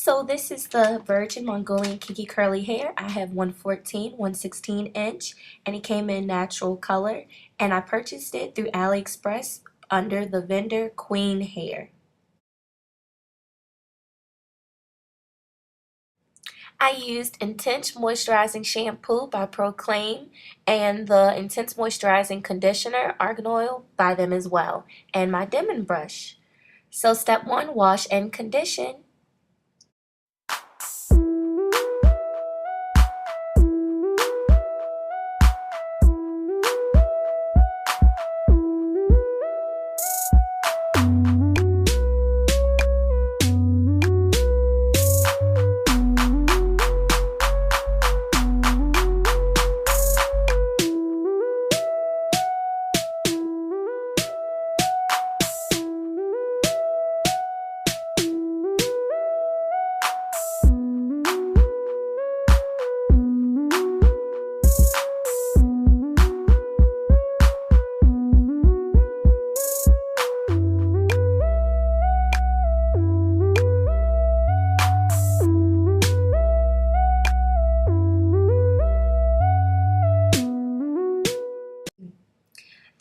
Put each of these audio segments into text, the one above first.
So this is the Virgin Mongolian Kinky curly hair. I have 114, 116 inch, and it came in natural color, and I purchased it through Aliexpress under the vendor Queen Hair. I used Intense Moisturizing Shampoo by Proclaim and the Intense Moisturizing Conditioner Argan Oil by them as well, and my Denman brush. So step 1, wash and condition.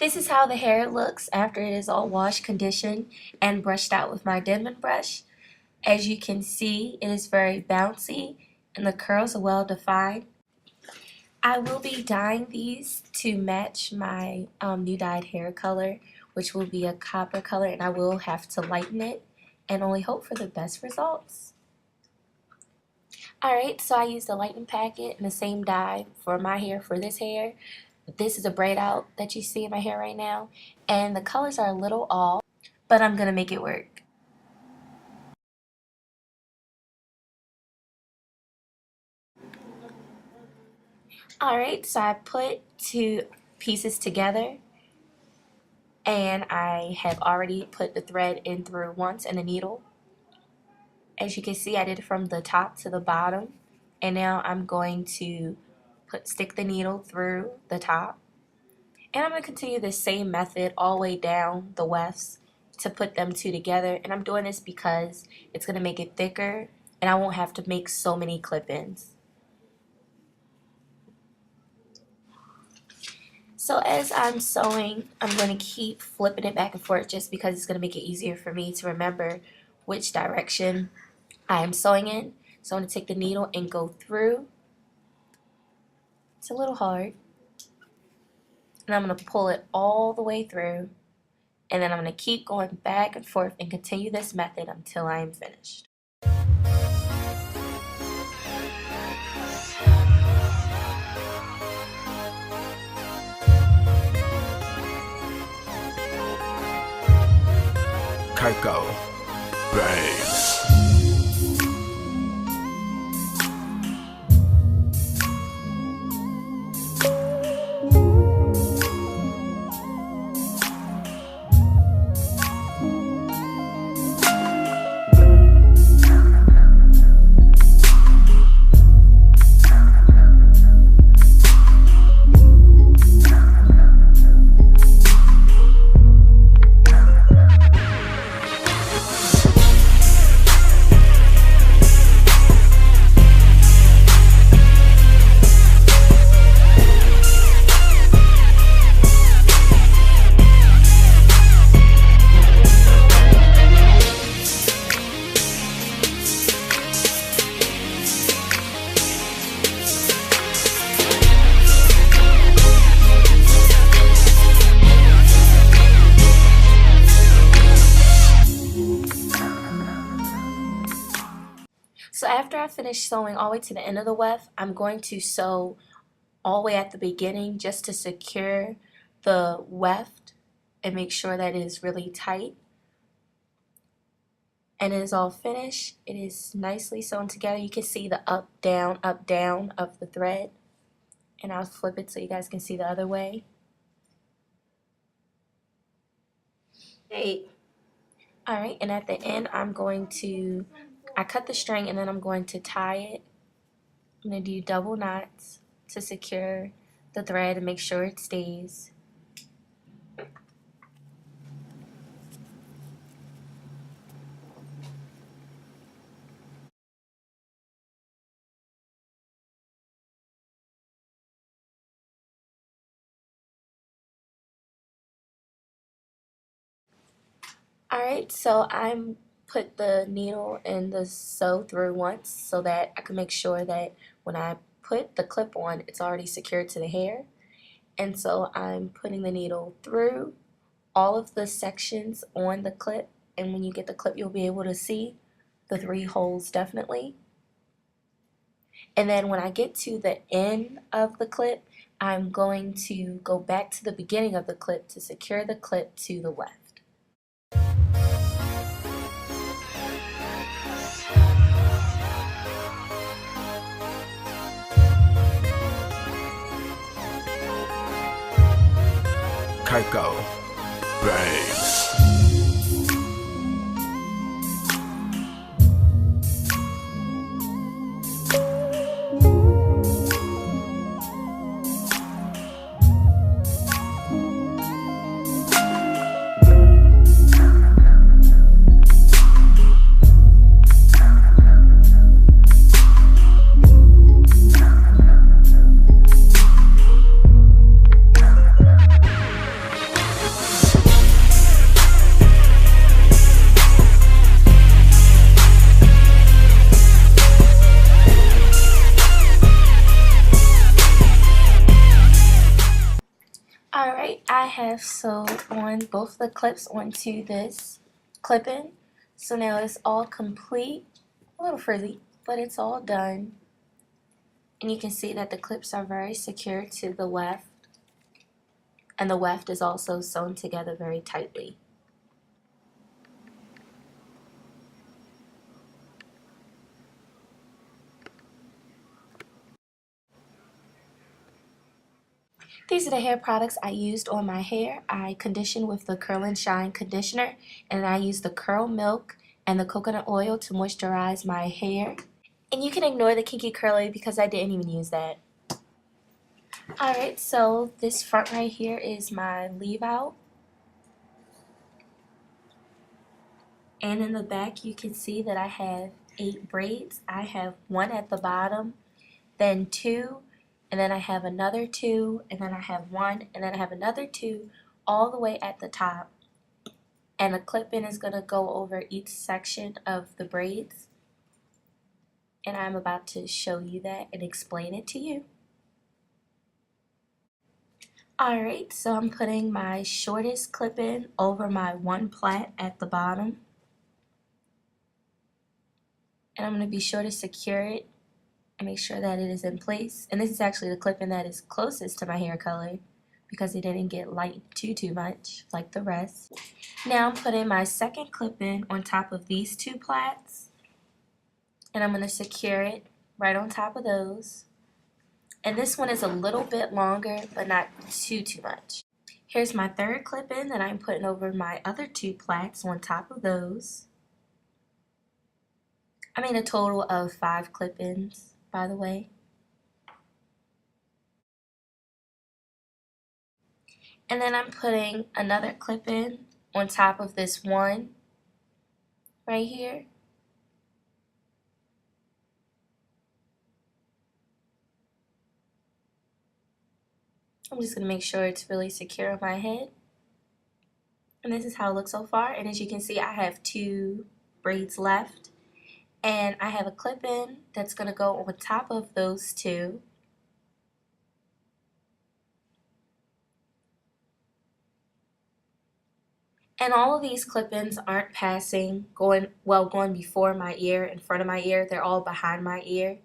This is how the hair looks after it is all washed, conditioned, and brushed out with my Denman brush. As you can see, it is very bouncy and the curls are well defined. I will be dyeing these to match my new dyed hair color, which will be a copper color, and I will have to lighten it and only hope for the best results. Alright, so I used a lightening packet and the same dye for my hair for this hair. This is a braid out that you see in my hair right now, and the colors are a little off, but I'm going to make it work. Alright, so I put two pieces together, and I have already put the thread in through once and the needle. As you can see, I did it from the top to the bottom, and now I'm going to stick the needle through the top. And I'm going to continue the same method all the way down the wefts to put them two together. And I'm doing this because it's going to make it thicker and I won't have to make so many clip-ins. So as I'm sewing, I'm going to keep flipping it back and forth just because it's going to make it easier for me to remember which direction I am sewing in. So I'm going to take the needle and go through. It's a little hard. And I'm going to pull it all the way through, and then I'm going to keep going back and forth and continue this method until I am finished. Cocoa Brains. So after I finish sewing all the way to the end of the weft, I'm going to sew all the way at the beginning just to secure the weft and make sure that it is really tight. And it is all finished. It is nicely sewn together. You can see the up, down of the thread. And I'll flip it so you guys can see the other way. Hey. Alright, and at the end I cut the string and then I'm going to tie it. I'm going to do double knots to secure the thread and make sure it stays. Alright, so I'm put the needle and the sew through once so that I can make sure that when I put the clip on, it's already secured to the hair. And so I'm putting the needle through all of the sections on the clip, and when you get the clip, you'll be able to see the 3 holes definitely. And then when I get to the end of the clip, I'm going to go back to the beginning of the clip to secure the clip to the weft. Kaiko. Bangs. Alright, I have sewed on both the clips onto this clip-in. So now it's all complete. A little frizzy, but it's all done. And you can see that the clips are very secure to the weft. And the weft is also sewn together very tightly. These are the hair products I used on my hair. I conditioned with the Curl and Shine conditioner, and I used the curl milk and the coconut oil to moisturize my hair. And you can ignore the Kinky Curly because I didn't even use that. Alright, so this front right here is my leave out. And in the back you can see that I have 8 braids. I have 1 at the bottom, then 2, and then I have another 2, and then I have 1, and then I have another 2 all the way at the top. And the clip-in is going to go over each section of the braids. And I'm about to show you that and explain it to you. Alright, so I'm putting my shortest clip-in over my 1 plait at the bottom. And I'm going to be sure to secure it and make sure that it is in place. And this is actually the clip-in that is closest to my hair color because it didn't get light too much like the rest. Now I'm putting my second clip-in on top of these 2 plaits. And I'm going to secure it right on top of those. And this one is a little bit longer, but not too much. Here's my third clip-in that I'm putting over my other 2 plaits on top of those. I made a total of 5 clip-ins, by the way. And then I'm putting another clip-in on top of this one right here. I'm just going to make sure it's really secure on my head. And this is how it looks so far. And as you can see, I have 2 braids left. And I have a clip-in that's going to go on top of those 2. And all of these clip-ins aren't passing, going before my ear, in front of my ear. They're all behind my ear.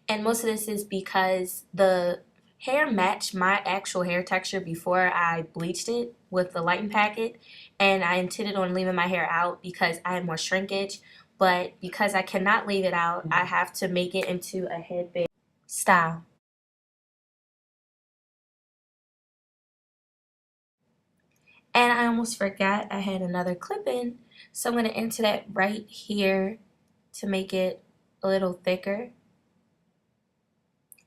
And most of this is because the hair matched my actual hair texture before I bleached it with the lighten packet, and I intended on leaving my hair out because I have more shrinkage, but because I cannot leave it out, I have to make it into a headband style. And I almost forgot I had another clip-in, so I'm going to enter that right here to make it a little thicker.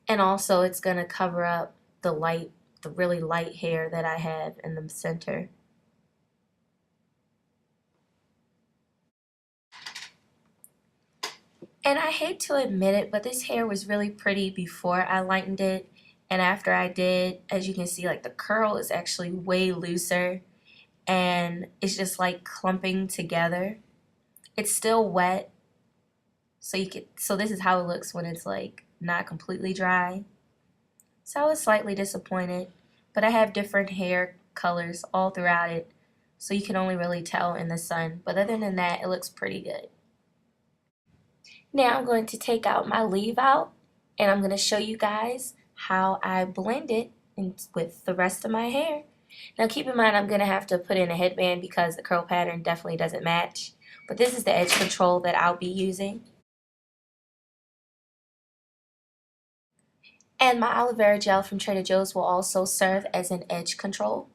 And also it's going to cover up the really light hair that I have in the center. And I hate to admit it, but this hair was really pretty before I lightened it. And after I did, as you can see, like the curl is actually way looser. and it's just like clumping together. It's still wet, so this is how it looks when it's like not completely dry. So I was slightly disappointed, but I have different hair colors all throughout it, so you can only really tell in the sun. But other than that, it looks pretty good. Now I'm going to take out my leave out, and I'm going to show you guys how I blend it with the rest of my hair. Now keep in mind, I'm going to have to put in a headband because the curl pattern definitely doesn't match. But this is the edge control that I'll be using. And my aloe vera gel from Trader Joe's will also serve as an edge control.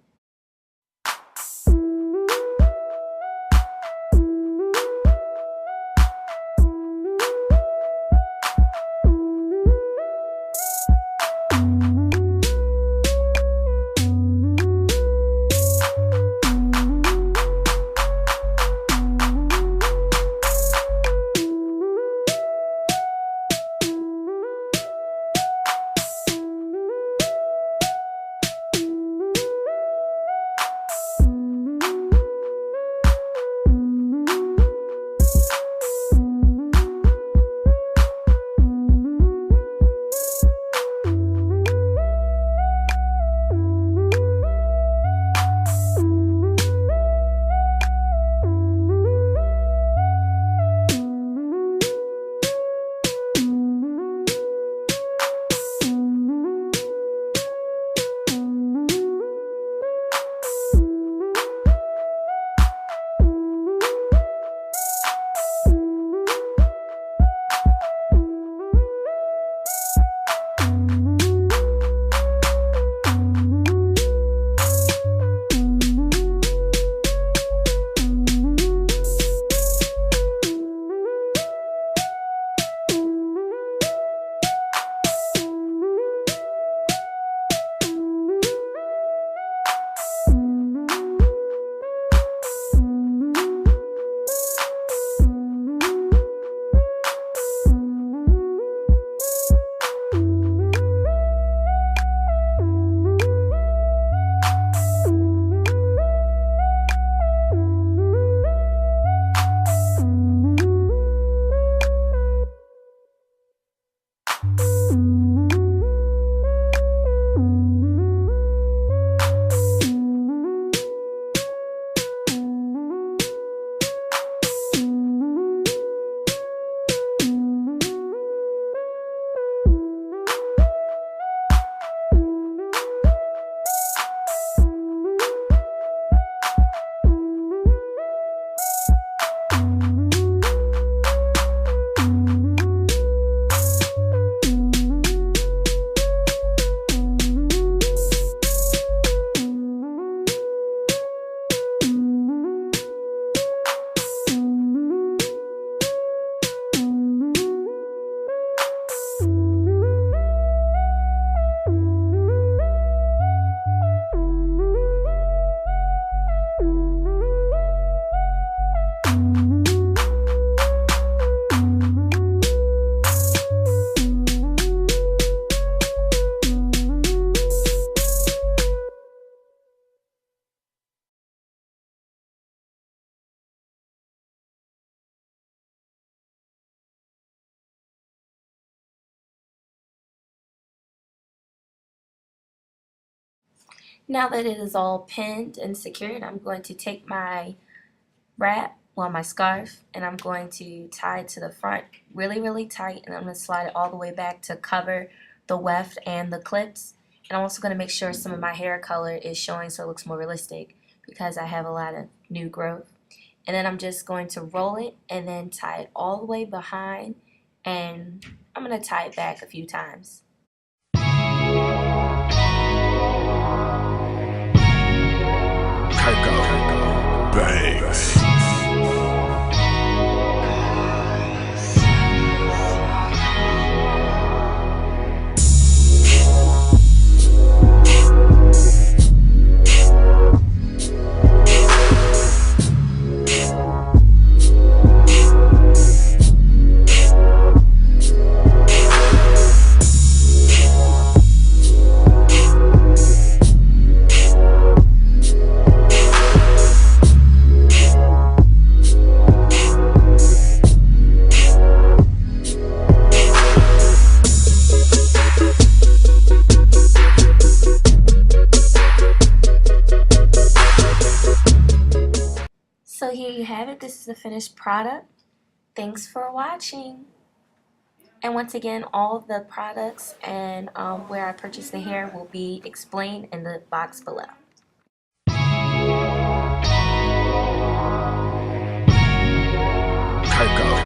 Now that it is all pinned and secured, I'm going to take my my scarf, and I'm going to tie it to the front really, really tight, and I'm going to slide it all the way back to cover the weft and the clips. And I'm also going to make sure some of my hair color is showing so it looks more realistic because I have a lot of new growth. And then I'm just going to roll it and then tie it all the way behind, and I'm going to tie it back a few times. Bangs. the finished product. Thanks for watching. And once again, all of the products and where I purchased the hair will be explained in the box below.